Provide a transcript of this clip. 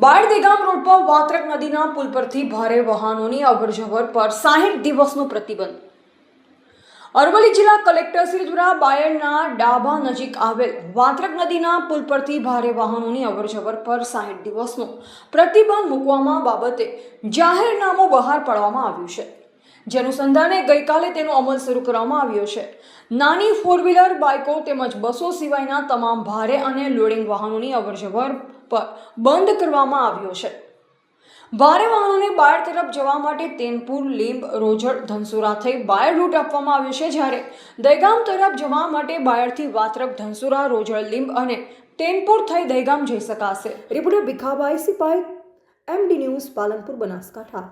Bayad Degam road પર વાત્રક નદીના પુલ પરથી ભારે વાહનોની અવરજવર પર 60 દિવસનો પ્રતિબંધ. અરવલ્લી જિલ્લા કલેક્ટર શ્રી દ્વારા બાયડના ડાભા નજીક આવેલ વાત્રક નદીના પુલ પરથી ભારે વાહનોની અવરજવર પર 60 દિવસનો પ્રતિબંધ મૂકવામાં બાબતે જાહેરનામું બહાર પાડવામાં આવ્યું છે. જે અનુસંધાને ગઈકાલે તેનો અમલ શરૂ કરવામાં આવ્યો છે. નાની ફોર વ્હીલર, બાઇકો તેમજ બસો સિવાયના તમામ ભારે અને લોડિંગ વાહનોની અવરજવર પર બંધ કરવામાં આવ્યો છે. ભારે વાહનોને બાયડ તરફ જવા માટે તેનપુર, લીંબ, રોજડ, ધનસુરા થઈ બાયડ રૂટ આપવામાં આવ્યો છે, જ્યારે દહેગામ તરફ જવા માટે બાયડથી વાત્રક, ધનસુરા, રોજડ, લીંબ અને તેનપુર થઈ દહેગામ જઈ શકાશે. Reporter Bhikhabhai Sipai, MD news, Palanpur, Banaskantha.